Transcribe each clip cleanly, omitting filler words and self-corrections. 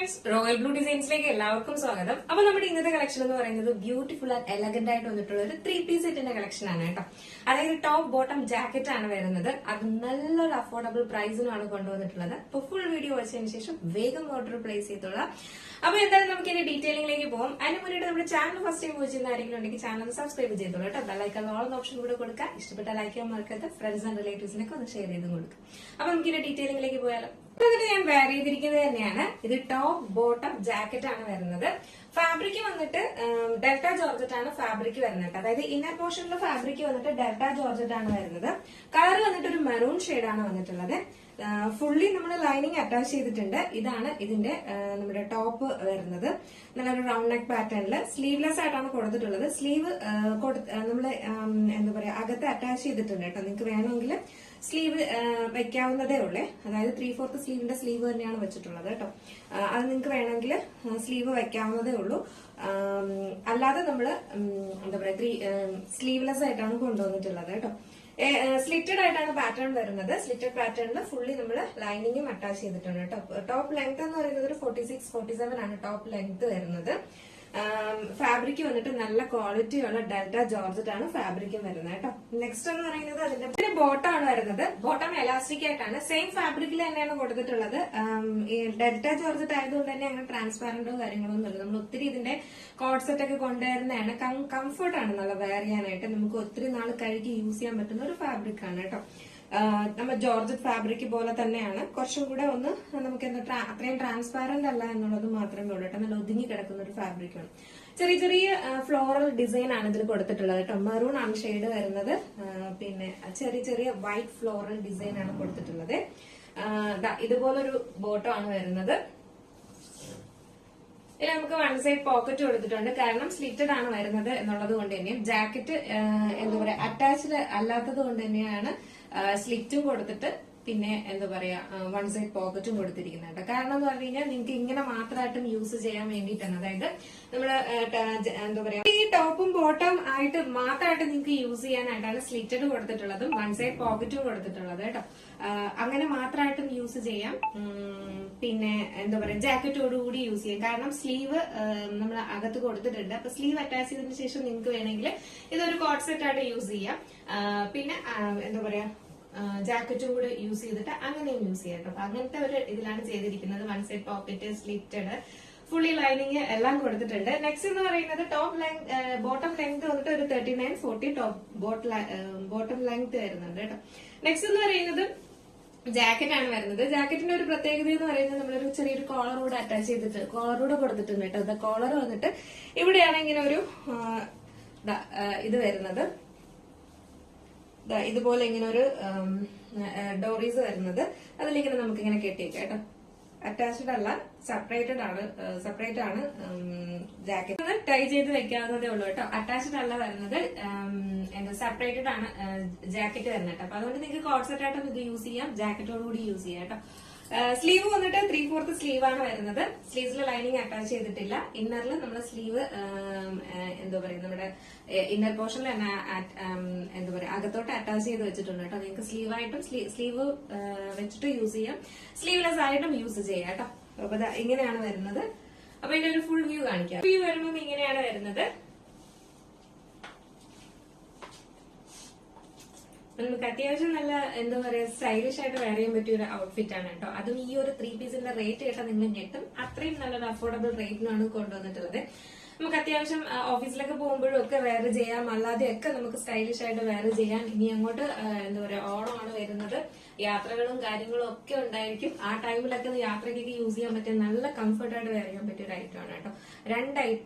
Friends, royal blue ഡിസൈൻസിലേക്ക് എല്ലാവർക്കും സ്വാഗതം. അപ്പൊ നമ്മുടെ ഇന്നത്തെ കളക്ഷൻ എന്ന് പറയുന്നത് ബ്യൂട്ടിഫുൾ ആൻഡ് എലഗന്റ് ആയിട്ട് വന്നിട്ടുള്ള ഒരു 3-piece സെറ്റിന്റെ കളക്ഷൻ ആണ് കേട്ടോ. അതായത് ടോപ്പ് ബോട്ടം ജാക്കറ്റ് ആണ് വരുന്നത്. അത് നല്ലൊരു അഫോർഡബിൾ പ്രൈസിനാണ് കൊണ്ടുവന്നിട്ടുള്ളത്. അപ്പൊ ഫുൾ വീഡിയോ വെച്ചതിന് ശേഷം വേഗം ഓർഡർ പ്ലേസ് ചെയ്തോളാം. അപ്പൊ എന്തായാലും നമുക്ക് ഇതിന്റെ ഡീറ്റെയിലിംഗിലേക്ക് പോകും. അതിന് മുന്നേ നമ്മുടെ ചാനൽ ഫസ്റ്റ് ടൈം വാച്ച് ചെയ്യുന്ന ആരെങ്കിലും ഉണ്ടെങ്കിൽ ചാനൽ സബ്സ്ക്രൈബ് ചെയ്തോളൂ കേട്ടോ. ബെല്ലൈക്കൺ ഓൾ എന്ന ഓപ്ഷൻ കൂടെ കൊടുക്കുക. ഇഷ്ടപ്പെട്ട ലൈക്ക് ചെയ്യാൻ മറക്കരുത്. ഫ്രണ്ട്സ് ആൻഡ് റിലേറ്റീവ്സിനൊക്കെ ഒന്ന് ഷെയർ ചെയ്തും കൊടുക്കുക. അപ്പൊ നമുക്ക് ഇതിന്റെ ഡീറ്റെയിലിംഗിലേക്ക് പോയാലോ. എന്നിട്ട് ഞാൻ വെയർ ചെയ്തിരിക്കുന്നത് തന്നെയാണ്. ഇത് ടോപ്പ് ബോട്ടം ജാക്കറ്റ് ആണ് വരുന്നത്. ഫാബ്രിക് വന്നിട്ട് ഡെൽറ്റ ജോർജറ്റ് ആണ് ഫാബ്രിക് വരുന്നത്. അതായത് ഇന്നർ പോർഷനിലെ ഫാബ്രിക് വന്നിട്ട് ഡെൽറ്റ ജോർജറ്റ് ആണ് വരുന്നത്. കളർ വന്നിട്ട് ഒരു മെറൂൺ ഷെയ്ഡ് ആണ് വന്നിട്ടുള്ളത്. ഫുള്ളി നമ്മൾ ലൈനിങ് അറ്റാച്ച് ചെയ്തിട്ടുണ്ട്. ഇതാണ് ഇതിന്റെ നമ്മുടെ ടോപ്പ് വരുന്നത്. നല്ലൊരു റൗണ്ട് നെക്ക് പാറ്റേണില് സ്ലീവ്ലെസ് ആയിട്ടാണ് കൊടുത്തിട്ടുള്ളത്. സ്ലീവ് നമ്മള് എന്താ പറയാ അകത്ത് അറ്റാച്ച് ചെയ്തിട്ടുണ്ട് കേട്ടോ. നിങ്ങൾക്ക് വേണമെങ്കിൽ സ്ലീവ് വെക്കാവുന്നതേ ഉള്ളേ. അതായത് 3/4 സ്ലീവിന്റെ സ്ലീവ് തന്നെയാണ് വെച്ചിട്ടുള്ളത് കേട്ടോ. അത് നിങ്ങൾക്ക് വേണമെങ്കിൽ സ്ലീവ് വെക്കാവുന്നതേ ഉള്ളൂ. അല്ലാതെ നമ്മള് എന്താ പറയാ സ്ലീവ്ലെസ് ആയിട്ടാണ് കൊണ്ടുവന്നിട്ടുള്ളത് കേട്ടോ. സ്ലിറ്റഡ് ആയിട്ടാണ് പാറ്റേൺ വരുന്നത്. സ്ലിറ്റഡ് പാറ്റേണിൽ ഫുള്ളി നമ്മൾ ലൈനിങ്ങും അറ്റാച്ച് ചെയ്തിട്ടുണ്ട് കേട്ടോ. ടോപ്പ് ലെങ്ത് എന്ന് പറയുന്നത് ഒരു 46-47 ആണ് ടോപ്പ് ലെങ്ത് വരുന്നത്. ഫാബ്രിക് വന്നിട്ട് നല്ല ക്വാളിറ്റി ഉള്ള ഡെൽറ്റ ജോർജറ്റ് ആണ് ഫാബ്രിക്കും വരുന്നത് കേട്ടോ. നെക്സ്റ്റ് എന്ന് പറയുന്നത് അതിന്റെ ബോട്ടം ആണ് വരുന്നത്. ബോട്ടം എലാസ്റ്റിക് ആയിട്ടാണ് സെയിം ഫാബ്രിക്കിൽ തന്നെയാണ് കൊടുത്തിട്ടുള്ളത്. ഈ ഡെൽറ്റ ജോർജറ്റ് ആയതുകൊണ്ട് തന്നെ അങ്ങനെ ട്രാൻസ്പാരന്റോ കാര്യങ്ങളോ ഒന്നും ഇല്ല. നമ്മൾ ഒത്തിരി ഇതിന്റെ കോഡ് സെറ്റ് ഒക്കെ കൊണ്ടുവരുന്നതാണ്. കംഫർട്ട് ആണ് നല്ല വെയർ ചെയ്യാനായിട്ട്. നമുക്ക് ഒത്തിരി നാൾ കഴുകി യൂസ് ചെയ്യാൻ പറ്റുന്ന ഒരു ഫാബ്രിക് ആണ് കേട്ടോ. നമ്മൾ ജോർജറ്റ് ഫാബ്രിക് പോലെ തന്നെയാണ്. കുറച്ചും കൂടെ ഒന്ന് നമുക്ക് എന്താ അത്രയും ട്രാൻസ്പാരന്റ് അല്ല എന്നുള്ളത് മാത്രമേ ഉള്ളൂ കേട്ടോ. നല്ല ഒതുങ്ങി കിടക്കുന്ന ഒരു ഫാബ്രിക് ആണ്. ചെറിയ ചെറിയ ഫ്ലോറൽ ഡിസൈൻ ആണ് ഇതിൽ കൊടുത്തിട്ടുള്ളത് കേട്ടോ. മെറൂൺ ആണ് ഷെയ്ഡ് വരുന്നത്. പിന്നെ ചെറിയ ചെറിയ വൈറ്റ് ഫ്ലോറൽ ഡിസൈൻ ആണ് കൊടുത്തിട്ടുള്ളത്. ഇതുപോലൊരു ബോട്ടം ആണ് വരുന്നത്. ഇതിൽ നമുക്ക് വൺ സൈഡ് പോക്കറ്റ് കൊടുത്തിട്ടുണ്ട്. കാരണം സ്ലിറ്റഡ് ആണ് വരുന്നത് എന്നുള്ളത് കൊണ്ട് തന്നെയും ജാക്കറ്റ് എന്താ പറയാ അറ്റാച്ച്ഡ് അല്ലാത്തത് കൊണ്ട് തന്നെയാണ് സ്ലിറ്റും കൊടുത്തിട്ട് പിന്നെ എന്താ പറയാ വൺ സൈഡ് പോക്കറ്റും കൊടുത്തിരിക്കുന്നത് കേട്ടോ. കാരണം എന്ന് പറഞ്ഞു കഴിഞ്ഞാൽ നിങ്ങൾക്ക് ഇങ്ങനെ മാത്രമായിട്ടും യൂസ് ചെയ്യാൻ വേണ്ടിയിട്ടാണ്. അതായത് നമ്മള് എന്താ പറയാ ഈ ടോപ്പും ബോട്ടം ആയിട്ട് മാത്രമായിട്ട് നിങ്ങൾക്ക് യൂസ് ചെയ്യാനായിട്ടാണ് സ്ലിറ്റഡ് കൊടുത്തിട്ടുള്ളതും വൺ സൈഡ് പോക്കറ്റും കൊടുത്തിട്ടുള്ളത് കേട്ടോ. അങ്ങനെ മാത്രമായിട്ടും യൂസ് ചെയ്യാം. പിന്നെ എന്താ പറയാ ജാക്കറ്റോടുകൂടി യൂസ് ചെയ്യാം. കാരണം സ്ലീവ് നമ്മൾ അകത്ത് കൊടുത്തിട്ടുണ്ട്. അപ്പൊ സ്ലീവ് അറ്റാച്ച് ചെയ്തതിനു ശേഷം നിങ്ങൾക്ക് വേണമെങ്കിൽ ഇതൊരു കോട്ട് സെറ്റ് ആയിട്ട് യൂസ് ചെയ്യാം. പിന്നെ എന്താ പറയാ ജാക്കറ്റും കൂടെ യൂസ് ചെയ്തിട്ട് അങ്ങനെയും യൂസ് ചെയ്യാം കേട്ടോ. അങ്ങനത്തെ ഒരു ഇതിലാണ് ചെയ്തിരിക്കുന്നത്. One side pocket slitted fully lining എല്ലാം കൊടുത്തിട്ടുണ്ട്. നെക്സ്റ്റ് എന്ന് പറയുന്നത് ടോപ്പ് ലെങ്ത് ബോട്ടം ലെങ്ത് വന്നിട്ട് ഒരു 39-40 ടോപ്പ് ബോട്ടം ലെങ്ത് വരുന്നുണ്ട് കേട്ടോ. നെക്സ്റ്റ് എന്ന് പറയുന്നത് ജാക്കറ്റ് ആണ് വരുന്നത്. ജാക്കറ്റിന്റെ ഒരു പ്രത്യേകത എന്ന് പറയുന്നത് നമ്മളൊരു ചെറിയൊരു കോളർ കൂടെ അറ്റാച്ച് ചെയ്തിട്ട് കോളർ കൂടെ കൊടുത്തിട്ടുണ്ട് കേട്ടോ. കോളർ വന്നിട്ട് ഇവിടെയാണ് ഇങ്ങനെ ഒരു ഇത് വരുന്നത്. ഇതുപോലെ ഇങ്ങനെ ഒരു ഡോറീസ് വരുന്നത്. അതിലിങ്ങനെ നമുക്ക് ഇങ്ങനെ കെട്ടിയേക്കാം കേട്ടോ. അറ്റാച്ച്ഡ് അല്ല, സെപ്പറേറ്റ് ആണ് ജാക്കറ്റ്. ടൈ ചെയ്ത് വെക്കാവുന്നതേ ഉള്ളൂ കേട്ടോ. അറ്റാച്ച്ഡ് അല്ല വരുന്നത്. എന്താ സെപ്പറേറ്റഡ് ആണ് ജാക്കറ്റ് വരുന്നത് കേട്ടോ. അപ്പൊ അതുകൊണ്ട് നിങ്ങൾക്ക് കോട്ട് സെറ്റ് ആയിട്ടും ഇത് യൂസ് ചെയ്യാം, ജാക്കറ്റോടുകൂടി യൂസ് ചെയ്യാം കേട്ടോ. സ്ലീവ് വന്നിട്ട് 3/4 സ്ലീവ് ആണ് വരുന്നത്. സ്ലീവ്സിൽ ലൈനിങ് അറ്റാച്ച് ചെയ്തിട്ടില്ല. ഇന്നറിൽ നമ്മൾ സ്ലീവ് എന്താ പറയാ നമ്മുടെ ഇന്നർ പോർഷനിൽ തന്നെ എന്താ പറയാ അകത്തോട്ട് അറ്റാച്ച് ചെയ്ത് വെച്ചിട്ടുണ്ട് കേട്ടോ. നിങ്ങൾക്ക് സ്ലീവായിട്ടും സ്ലീവ് വെച്ചിട്ട് യൂസ് ചെയ്യാം, സ്ലീവ്ലെസ് ആയിട്ടും യൂസ് ചെയ്യാം കേട്ടോ. അപ്പൊ ഇങ്ങനെയാണ് വരുന്നത്. അപ്പൊ ഇതിന്റെ ഒരു ഫുൾ വ്യൂ കാണിക്കാം. വ്യൂ വരുമ്പോൾ ഇങ്ങനെയാണ് വരുന്നത്. നമുക്ക് അത്യാവശ്യം നല്ല എന്താ പറയാ സ്റ്റൈലിഷ് ആയിട്ട് വെയർ ചെയ്യാൻ പറ്റിയ ഒരു ഔട്ട്ഫിറ്റ് ആണ് കേട്ടോ. അതും ഈ ഒരു 3-piece റേറ്റ് കേട്ടാൽ നിങ്ങൾ ഞെട്ടും. അത്രയും നല്ലൊരു അഫോർഡബിൾ റേറ്റിനാണ് കൊണ്ടുവന്നിട്ടുള്ളത്. നമുക്ക് അത്യാവശ്യം ഓഫീസിലൊക്കെ പോകുമ്പോഴും ഒക്കെ വെയർ ചെയ്യാം, അല്ലാതെയൊക്കെ നമുക്ക് സ്റ്റൈലിഷ് ആയിട്ട് വെയർ ചെയ്യാം. ഇനി അങ്ങോട്ട് എന്താ പറയാ ഓണമാണ് വരുന്നത്. യാത്രകളും കാര്യങ്ങളും ഒക്കെ ഉണ്ടായിരിക്കും. ആ ടൈമിലൊക്കെ യാത്രയ്ക്കൊക്കെ യൂസ് ചെയ്യാൻ പറ്റിയ നല്ല കംഫർട്ടായിട്ട് വെയർ ചെയ്യാൻ പറ്റിയ ഒരു ഐറ്റം ആണ് കേട്ടോ.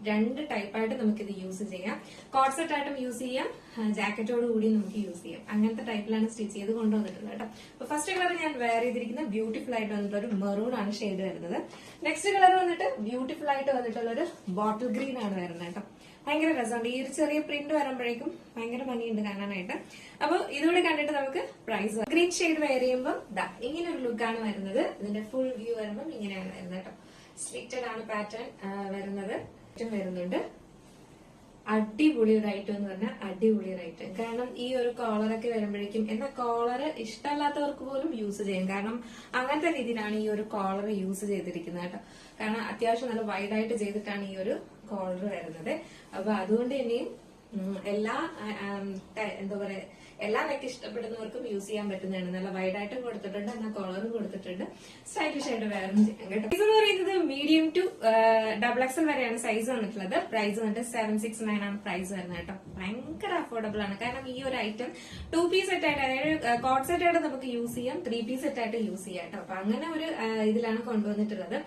രണ്ട് ടൈപ്പായിട്ട് നമുക്കിത് യൂസ് ചെയ്യാം. കോട്ട് സെറ്റ് ആയിട്ടും യൂസ് ചെയ്യാം, ജാക്കറ്റോട് കൂടി നമുക്ക് യൂസ് ചെയ്യാം. അങ്ങനത്തെ ടൈപ്പിലാണ് സ്റ്റിച്ച് ചെയ്ത് കൊണ്ടുവന്നിട്ടുള്ളത് കേട്ടോ. അപ്പൊ ഫസ്റ്റ് കളർ ഞാൻ വെയർ ചെയ്തിരിക്കുന്നത് ബ്യൂട്ടിഫുൾ ആയിട്ട് വന്നിട്ടുള്ള ഒരു മെറൂൺ ആണ് ഷെയ്ഡ് വരുന്നത്. നെക്സ്റ്റ് കളർ വന്നിട്ട് ബ്യൂട്ടിഫുൾ ആയിട്ട് വന്നിട്ടുള്ള ഒരു ബോട്ടിൽ ഗ്രീൻ ആണ് വരുന്നത് കേട്ടോ. ഭയങ്കര രസമുണ്ട്. ഈ ഒരു ചെറിയ പ്രിന്റ് വരുമ്പോഴേക്കും ഭയങ്കര ഭംഗിയുണ്ട് കാണാനായിട്ട്. അപ്പൊ ഇതുകൂടെ കണ്ടിട്ട് നമുക്ക് പ്രൈസ് ഗ്രീൻ ഷെയ്ഡ് വെയർ ചെയ്യുമ്പോൾ ഇങ്ങനെ ഒരു ലുക്കാണ് വരുന്നത്. ഇതിന്റെ ഫുൾ വ്യൂ വരുമ്പോൾ ഇങ്ങനെയാണ് വരുന്നത് കേട്ടോ. സ്ലിറ്റഡ് ആണ് പാറ്റേൺ വരുന്നത്. വരുന്നുണ്ട്. അടിപൊളി ഒരു ഐറ്റം എന്ന് പറഞ്ഞാൽ അടിപൊളി ഒരു ഐറ്റം. കാരണം ഈ ഒരു കോളറൊക്കെ വരുമ്പോഴേക്കും എന്നാൽ കോളർ ഇഷ്ടമല്ലാത്തവർക്ക് പോലും യൂസ് ചെയ്യും. കാരണം അങ്ങനത്തെ രീതിയിലാണ് ഈ ഒരു കോളർ യൂസ് ചെയ്തിരിക്കുന്നത് കേട്ടോ. കാരണം അത്യാവശ്യം നല്ല വൈഡായിട്ട് ചെയ്തിട്ടാണ് ഈ ഒരു കോളർ വരുന്നത്. അപ്പൊ അതുകൊണ്ട് തന്നെയും എല്ലാ എന്താ പറയാ എല്ലാ നെക്ക് ഇഷ്ടപ്പെടുന്നവർക്കും യൂസ് ചെയ്യാൻ പറ്റുന്നതാണ്. നല്ല വൈഡായിട്ടും കൊടുത്തിട്ടുണ്ട്, എന്നാൽ കോളറും കൊടുത്തിട്ടുണ്ട്. സ്റ്റൈലിഷ് ആയിട്ട് വേറെ ചെയ്യാം കേട്ടോ. സൈസ് എന്ന് പറയുന്നത് മീഡിയം ടു XXL വരെയാണ് സൈസ് വന്നിട്ടുള്ളത്. പ്രൈസ് വന്നിട്ട് 769 ആണ് പ്രൈസ് വരുന്നത് കേട്ടോ. ഭയങ്കര അഫോർഡബിൾ ആണ്. കാരണം ഈ ഒരു ഐറ്റം 2 പീസ് സെറ്റ് ആയിട്ട്, അതായത് കോട്ട് സെറ്റ് ആയിട്ട് നമുക്ക് യൂസ് ചെയ്യാം, 3 പീസ് സെറ്റ് ആയിട്ട് യൂസ് ചെയ്യാം കേട്ടോ. അപ്പൊ അങ്ങനെ ഒരു ഇതിലാണ് കൊണ്ടുവന്നിട്ടുള്ളത്.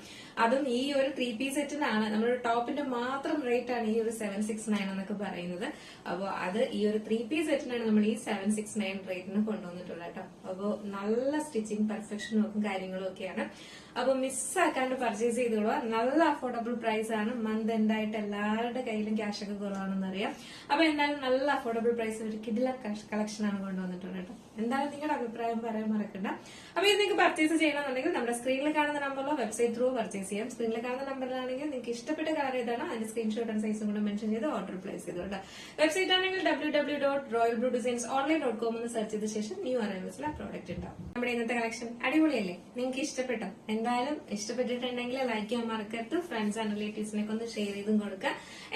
അതും ഈ ഒരു 3 പീസ് സെറ്റിനാണ് നമ്മുടെ ടോപ്പിന്റെ മാത്രം റേറ്റ് ആണ് ഈ ഒരു 769 എന്നൊക്കെ പറയുന്നത്. അപ്പൊ അത് ഈ ഒരു 3 പീസ് സെറ്റിനാണ് നമ്മൾ ഈ 769 റേറ്റിന് കൊണ്ടുവന്നിട്ടുള്ളത് കേട്ടോ. അപ്പൊ നല്ല സ്റ്റിച്ചിങ് പെർഫെക്ഷനും ഒക്കെ കാര്യങ്ങളും ഒക്കെയാണ്. അപ്പൊ മിസ്സാക്കാണ്ട് പർച്ചേസ് ചെയ്തോളുക. നല്ല അഫോർഡബിൾ പ്രൈസ് ആണ്. മന്ത് എൻഡ് ആയിട്ട് എല്ലാവരുടെ കയ്യിലും ക്യാഷ് ഒക്കെ കുറവാണെന്ന് അറിയാം. അപ്പൊ എന്തായാലും നല്ല അഫോർഡബിൾ പ്രൈസ് ഒരു കിഡില കളക്ഷൻ ആണ് കൊണ്ടുവന്നിട്ടുള്ളത് കേട്ടോ. എന്തായാലും നിങ്ങളുടെ അഭിപ്രായം പറയാൻ മറക്കണ്ട. അപ്പൊ ഇത് നിങ്ങൾക്ക് പർച്ചേസ് ചെയ്യണമെന്നുണ്ടെങ്കിൽ നമ്മുടെ സ്ക്രീനിൽ കാണുന്ന നമ്പറിലോ വെബ്സൈറ്റ് ത്രൂ പർച്ചേസ് ചെയ്യാം. സ്ക്രീനിൽ കാണുന്ന നമ്പറിലാണെങ്കിൽ നിങ്ങൾക്ക് ഇഷ്ടപ്പെട്ട കളർ ഏതാണ് അതിന്റെ സ്ക്രീൻഷോട്ട് ആൻഡ് സൈസും കൂടെ മെൻഷൻ ചെയ്ത് ഓർഡർ പ്ലേസ് ചെയ്തോട്ടെ. വെബ്സൈറ്റ് ആണെങ്കിൽ www.royalbluedesigns.online.com എന്ന് സെർച്ച് ചെയ്ത ശേഷം ന്യൂ അറൈവൽസിൽ ആ പ്രോഡക്റ്റ് ഉണ്ടാവും. നമ്മുടെ ഇന്നത്തെ കളക്ഷൻ അടിപൊളിയല്ലേ? നിങ്ങൾക്ക് ഇഷ്ടപ്പെട്ടോ? എന്തായാലും ഇഷ്ടപ്പെട്ടിട്ടുണ്ടെങ്കിൽ ലൈക്ക് ചെയ്യാൻ മറക്കരുത്. ഫ്രണ്ട്സ് ആൻഡ് റിലേറ്റീവ്സിനൊക്കെ ഒന്ന് ഷെയർ ചെയ്തും കൊടുക്കുക.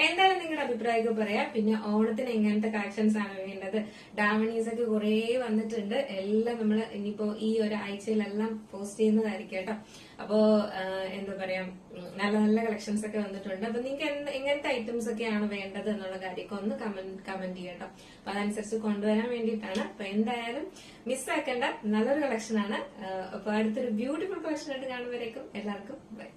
എന്തായാലും നിങ്ങളുടെ അഭിപ്രായമൊക്കെ പറയാം. പിന്നെ ഓണത്തിന് എങ്ങനത്തെ കളക്ഷൻസ് ആണ് വേണ്ടത്? ഡാമണീസ് ഒക്കെ കുറെ വന്നിട്ടുണ്ട്. എല്ലാം നമ്മൾ ഇനിയിപ്പോ ഈ ഒരു ആഴ്ചയിലെല്ലാം പോസ്റ്റ് ചെയ്യുന്നതായിരിക്കും കേട്ടോ. അപ്പോ എന്താ പറയാ, നല്ല നല്ല കളക്ഷൻസ് ഒക്കെ വന്നിട്ടുണ്ട്. അപ്പൊ നിങ്ങൾക്ക് എങ്ങനത്തെ ഐറ്റംസ് ഒക്കെയാണ് വേണ്ടത് എന്നുള്ള കാര്യമൊക്കെ ഒന്ന് കമന്റ് ചെയ്യട്ടോ. അപ്പൊ അതനുസരിച്ച് കൊണ്ടുവരാൻ വേണ്ടിയിട്ടാണ്. അപ്പൊ എന്തായാലും മിസ്സാക്കേണ്ട നല്ലൊരു കളക്ഷൻ ആണ്. അപ്പൊ അടുത്തൊരു ബ്യൂട്ടിഫുൾ കളക്ഷൻ ആയിട്ട് കാണുമ്പോഴേക്കും എല്ലാവർക്കും ബൈ.